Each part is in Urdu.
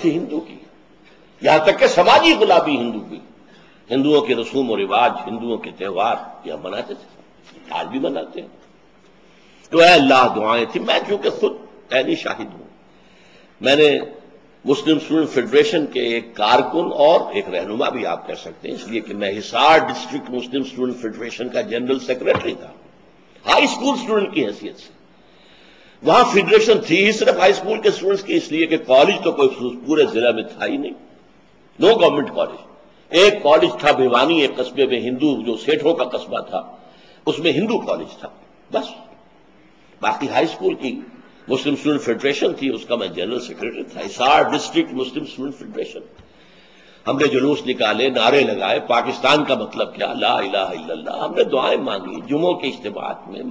تھی ہندو کی، یہاں تک کہ سماجی غلامی ہندو کی، ہندوؤں کے رسوم و رواج، ہندوؤں کے تہوار یہ مناتے تھے، آج بھی مناتے ہیں۔ تو اے اللہ دعائیں تھیں۔ میں چونکہ خود عینی شاہد ہوں، میں نے مسلم اسٹوڈنٹ فیڈریشن کے ایک کارکن اور ایک رہنما بھی آپ کہہ سکتے ہیں، اس لیے کہ میں حصار ڈسٹرکٹ مسلم اسٹوڈنٹ فیڈریشن کا جنرل سیکرٹری تھا، ہائی اسکول اسٹوڈنٹ کی حیثیت سے۔ وہاں فیڈریشن تھی ہی صرف ہائی اسکول کے اسٹوڈنٹس کی، اس لیے کہ کالج تو کوئی پورے ضلع میں تھا ہی نہیں، نو گورنمنٹ کالج۔ ایک کالج تھا بھیوانی، ایک قصبے میں ہندو جو سیٹھوں کا قصبہ تھا، اس میں ہندو کالج تھا بس۔ باقی ہائی اسکول کی مسلم اسٹوڈنٹ فیڈریشن تھی، اس کا میں جنرل سیکرٹری تھا، حصار ڈسٹرکٹ مسلم اسٹوڈنٹ فیڈریشن۔ ہم نے جلوس نکالے، نعرے لگائے، پاکستان کا مطلب کیا، لا الہ الا اللہ۔ ہم نے دعائیں مانگی جمعوں کے اجتماعات میں،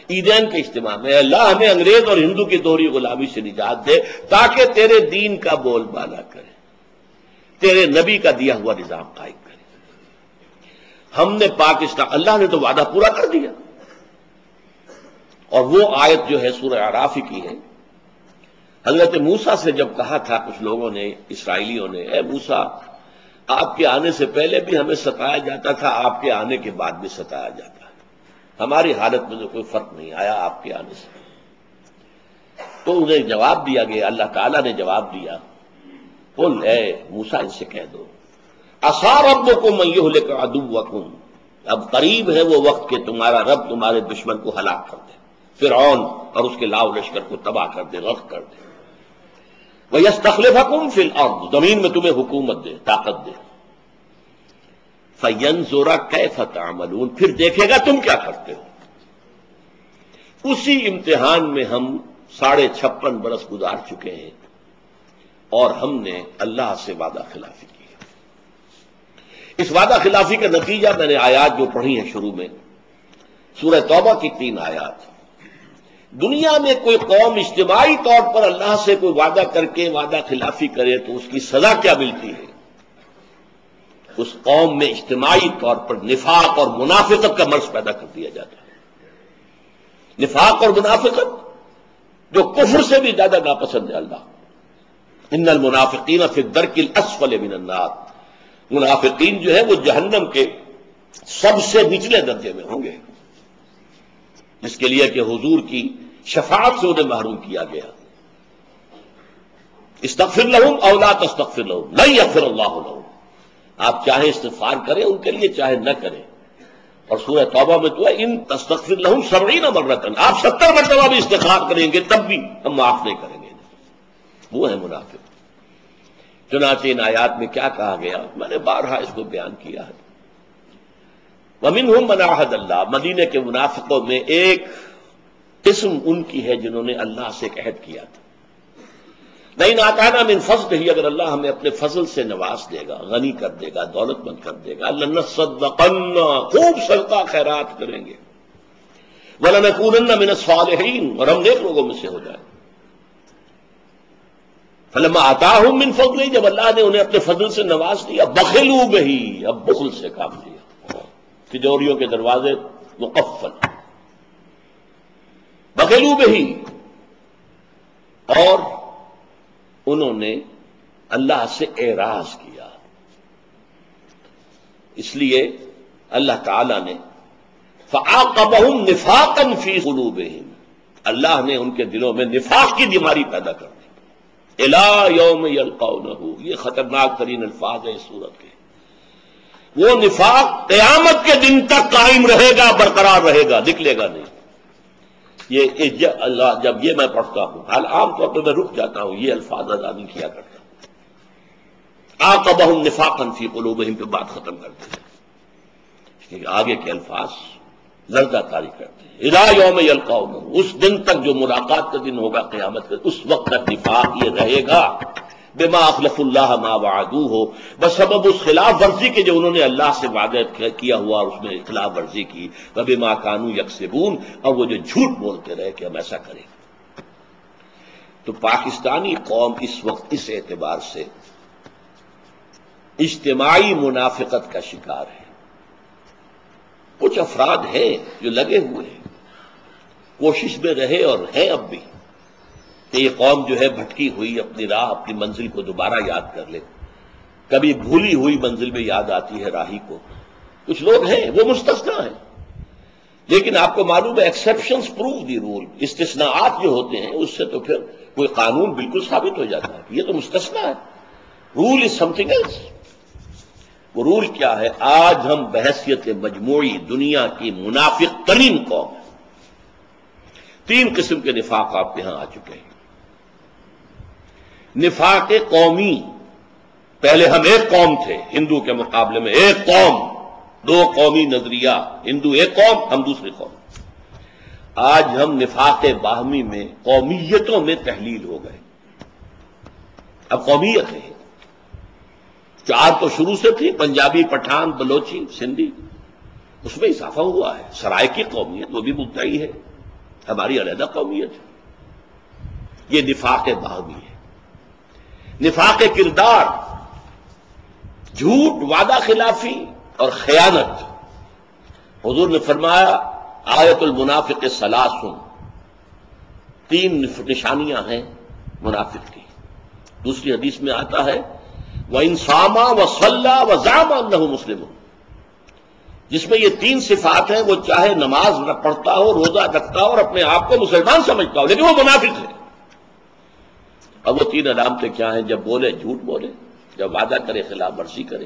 عیدین کے اجتماع میں، اللہ ہمیں انگریز اور ہندو کی دوہری غلامی سے نجات دے تاکہ تیرے دین کا بول بالا کرے، تیرے نبی کا دیا ہوا نظام قائم کرے۔ ہم نے پاکستان، اللہ نے تو وعدہ پورا کر دیا، اور وہ آیت جو ہے سورہ اعراف کی ہے، حضرت موسیٰ سے جب کہا تھا کچھ لوگوں نے، اسرائیلیوں نے، اے موسیٰ آپ کے آنے سے پہلے بھی ہمیں ستایا جاتا تھا، آپ کے آنے کے بعد بھی ستایا جاتا ہے، ہماری حالت میں تو کوئی فرق نہیں آیا آپ کے آنے سے۔ تو انہیں جواب دیا گیا، اللہ تعالیٰ نے جواب دیا، قل اے موسیٰ ان سے کہہ دو، عسیٰ ربکم ان یہلک عدوکم، اب قریب ہے وہ وقت کہ تمہارا رب تمہارے دشمن کو ہلاک کر دے، فرعون اور اس کے لاؤ لشکر کو تباہ کر دے، غرق کر دے، وَيَسْتَخْلِفَكُمْ فِي الْأَرْضِ، زمین میں تمہیں حکومت دے، طاقت دے، فَيَنْظُرَ كَيْفَ تَعْمَلُونَ، پھر دیکھے گا تم کیا کرتے ہو۔ اسی امتحان میں ہم 56.5 برس گزار چکے ہیں، اور ہم نے اللہ سے وعدہ خلافی کی ہے۔ اس وعدہ خلافی کا نتیجہ میں نے آیات جو پڑھی ہیں شروع میں، سورہ توبہ کی 3 آیات۔ دنیا میں کوئی قوم اجتماعی طور پر اللہ سے کوئی وعدہ کر کے وعدہ خلافی کرے تو اس کی سزا کیا ملتی ہے؟ اس قوم میں اجتماعی طور پر نفاق اور منافقت کا مرض پیدا کر دیا جاتا ہے۔ نفاق اور منافقت جو کفر سے بھی زیادہ ناپسند ہے اللہ۔ ان المنافقین فی الدرک الاسفل من النار، منافقین جو ہے وہ جہنم کے سب سے نچلے درجے میں ہوں گے، جس کے لیے کہ حضور کی شفاعت سے انہیں محروم کیا گیا۔ استغفر لہم او لا تستغفر لہم لن یغفر اللہ لہم، آپ چاہے استغفار کریں ان کے لیے، چاہے نہ کریں۔ اور سورہ توبہ میں تو ہے ان تستغفر لہم 70 مرۃ، آپ 70 مرتبہ بھی استغفار کریں گے تب بھی ہم معاف نہیں کریں گے۔ وہ ہے منافق۔ چنانچہ ان آیات میں کیا کہا گیا، میں نے بارہا اس کو بیان کیا ہے۔ وَمِنْهُمْ مَنْ عَاهَدَ اللَّهَ، مدینے کے منافقوں میں ایک قسم ان کی ہے جنہوں نے اللہ سے ایک عہد کیا تھا، لَئِنْ آتَانَا مِنْ فَضْلِهِ، اگر اللہ ہمیں اپنے فضل سے نواز دے گا، غنی کر دے گا، دولت مند کر دے گا، لَنَصَّدَّقَنَّ، خوب صدقہ خیرات کریں گے، وَلَنَكُونَنَّ مِنَ الصَّالِحِينَ، اور ہم نیک لوگوں میں سے ہو جائیں۔ فَلَمَّا آتَاهُم مِّن فَضْلِهِ، جب اللہ نے انہیں اپنے فضل سے نواز دیا، بخلوا بِهِ، اب بخل سے کام لیا، تجوریوں کے دروازے مقفل، بخلوا بِهِ، اور انہوں نے اللہ سے اعراض کیا۔ اس لیے اللہ تعالی نے فَعَاقَبَهُمْ نِفَاقًا فِي قُلُوبِهِمْ، اللہ نے ان کے دلوں میں نفاق کی بیماری پیدا کر دی۔ إِلَىٰ يَوْمِ يَلْقَوْنَهُ، یہ خطرناک ترین الفاظ ہیں اس سورت کے۔ وہ نفاق قیامت کے دن تک قائم رہے گا، برقرار رہے گا، نکلے گا نہیں۔ یہ اللہ جب یہ میں پڑھتا ہوں، حال عام طور پہ میں رک جاتا ہوں، یہ الفاظ ادا نہیں کیا کرتا۔ عَاقَبَهُمْ نِفَاقًا فِي قُلُوبِهِمْ پہ بات ختم کر دیتے ہیں، آگے کے الفاظ زردہ طاری کرتے ہیں۔ إِلَىٰ يَوْمِ يَلْقَوْنَهُ، اس دن تک جو ملاقات کا دن ہوگا قیامت کا، اس وقت تک نفاق یہ رہے گا۔ بما اخلف اللہ ما وعدوه، بسبب اس خلاف ورزی کے جو انہوں نے اللہ سے وعدہ کیا ہوا اور اس میں خلاف ورزی کی، وبما كانوا يكسبون، اور وہ جو جھوٹ بولتے رہے کہ ہم ایسا کریں۔ تو پاکستانی قوم اس وقت اس اعتبار سے اجتماعی منافقت کا شکار ہے۔ کچھ افراد ہیں جو لگے ہوئے ہیں، کوشش میں رہے اور ہیں اب بھی، کہ یہ قوم جو ہے بھٹکی ہوئی اپنی راہ اپنی منزل کو دوبارہ یاد کر لے. کبھی بھولی ہوئی منزل میں یاد آتی ہے راہی کو. کچھ لوگ ہیں وہ مستثنا ہیں، لیکن آپ کو معلوم ہے ایکسیپشنز پروو دی رول. استثناءات جو ہوتے ہیں اس سے تو پھر کوئی قانون بالکل ثابت ہو جاتا ہے. یہ تو مستثنا ہے. رول از سم تھنگ ایلس. وہ رول کیا ہے؟ آج ہم بحیثیت مجموعی دنیا کی منافق ترین قوم ہے. 3 قسم کے نفاق آپ کے ہاں آ چکے ہیں. نفاق قومی، پہلے ہم ایک قوم تھے ہندو کے مقابلے میں، ایک قوم، 2 قومی نظریہ، ہندو ایک قوم ہم دوسری قوم. آج ہم نفاق باہمی میں قومیتوں میں تحلیل ہو گئے. اب قومیت ہے 4 تو شروع سے تھی، پنجابی، پٹھان، بلوچی، سندھی، اس میں اضافہ ہوا ہے. سرائکی قومیت وہ بھی مدعی ہے، ہماری علیحدہ قومیت ہے. یہ نفاق باہمی ہے. نفاق کردار، جھوٹ، وعدہ خلافی اور خیانت. حضور نے فرمایا آیت المنافق ثلاث، 3 نشانیاں ہیں منافق کی. دوسری حدیث میں آتا ہے وَإِن صَامَ وَصَلَّى وَزَعَمَ أَنَّهُ مُسْلِمٌ، جس میں یہ 3 صفات ہیں. وہ چاہے نماز پڑھتا ہو، روزہ رکھتا ہو اور اپنے آپ کو مسلمان سمجھتا ہو، لیکن وہ منافق ہے. اب وہ 3 علامتیں کیا ہیں؟ جب بولے جھوٹ بولے، جب وعدہ کرے خلاف ورزی کرے،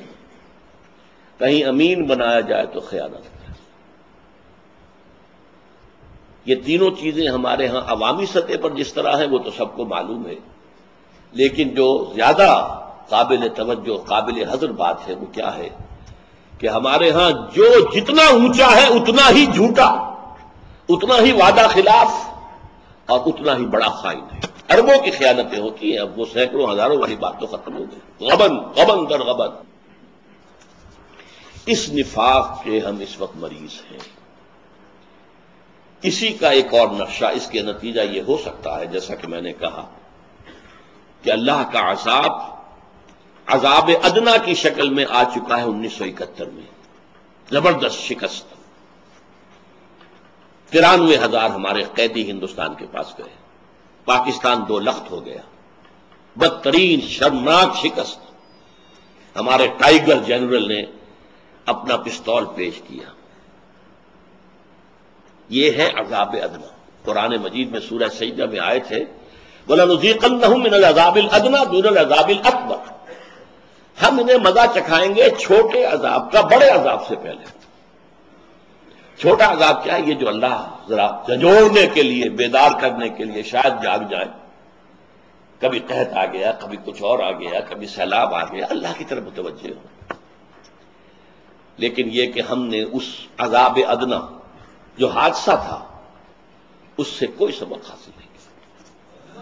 کہیں امین بنایا جائے تو خیانت کرے. یہ تینوں چیزیں ہمارے ہاں عوامی سطح پر جس طرح ہیں وہ تو سب کو معلوم ہے، لیکن جو زیادہ قابل توجہ قابل حذر بات ہے وہ کیا ہے کہ ہمارے ہاں جو جتنا اونچا ہے اتنا ہی جھوٹا، اتنا ہی وعدہ خلاف اور اتنا ہی بڑا خائن ہے. اربوں کی خیانتیں ہوتی ہیں. اب وہ سینکڑوں ہزاروں والی بات تو ختم ہو گئی. غبن در غبن. اس نفاق کے ہم اس وقت مریض ہیں. اسی کا ایک اور نقشہ، اس کے نتیجہ یہ ہو سکتا ہے جیسا کہ میں نے کہا کہ اللہ کا عذاب ادنا کی شکل میں آ چکا ہے 1971 میں. زبردست شکست. 93,000 ہمارے قیدی ہندوستان کے پاس گئے. پاکستان 2 لخت ہو گیا. بدترین شرمناک شکست. ہمارے ٹائیگر جنرل نے اپنا پستول پیش کیا. یہ ہے عذاب ادنا. قرآن مجید میں سورہ سجدہ میں آئے تھے وَلَنُذِيقَنَّهُم مِّنَ الْعَذَابِ الْأَدْنَىٰ دُونَ الْعَذَابِ الْأَكْبَرِ. ہم انہیں مزہ چکھائیں گے چھوٹے عذاب کا بڑے عذاب سے پہلے. چھوٹا عذاب کیا ہے؟ یہ جو اللہ ذرا جھنجھوڑنے کے لیے، بیدار کرنے کے لیے شاید جاگ جائے. کبھی قحط آ گیا، کبھی کچھ اور آ گیا، کبھی سیلاب آ گیا، اللہ کی طرف متوجہ ہو. لیکن یہ کہ ہم نے اس عذاب ادنا جو حادثہ تھا اس سے کوئی سبق حاصل نہیں کیا.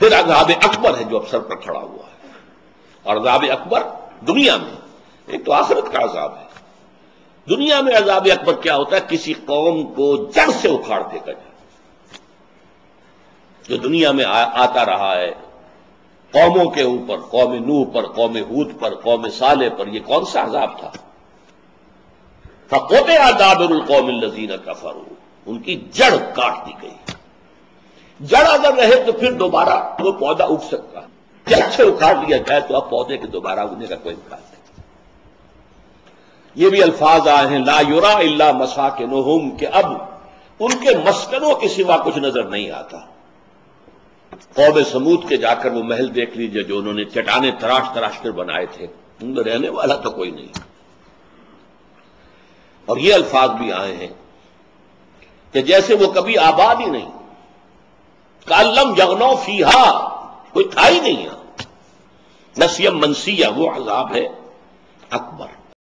پھر عذاب اکبر ہے جو اب سر پر کھڑا ہوا ہے. اور عذاب اکبر دنیا میں، ایک تو آخرت کا عذاب ہے. دنیا میں عذاب اکبر کیا ہوتا ہے؟ کسی قوم کو جڑ سے اکھاڑ پھینکا جائے. جو دنیا میں آتا رہا ہے قوموں کے اوپر، قوم نوح پر، قوم ہود پر، قوم صالح پر، یہ کون سا عذاب تھا؟ فَقُطِعَ دَابِرُ الْقَوْمِ الَّذِينَ كَفَرُوا. ان کی جڑ کاٹ دی گئی. جڑ اگر رہے تو پھر دوبارہ وہ پودا اگ سکتا ہے. جڑ سے اکھاڑ لیا جائے تو اب پودے کے دوبارہ اگنے کا کوئی امکان نہیں. یہ بھی الفاظ آئے ہیں لا یرا الا مساکنہم، کہ اب ان کے مسکنوں کے سوا کچھ نظر نہیں آتا. قوم سمود کے جا کر وہ محل دیکھ لیجئے جو انہوں نے چٹانیں تراش تراش کر بنائے تھے، ان میں رہنے والا تو کوئی نہیں. اور یہ الفاظ بھی آئے ہیں کہ جیسے وہ کبھی آباد ہی نہیں، کالم یغنو فیہا، کوئی تھا ہی نہیں. نسیم منسیہ وہ عذاب ہے اکبر.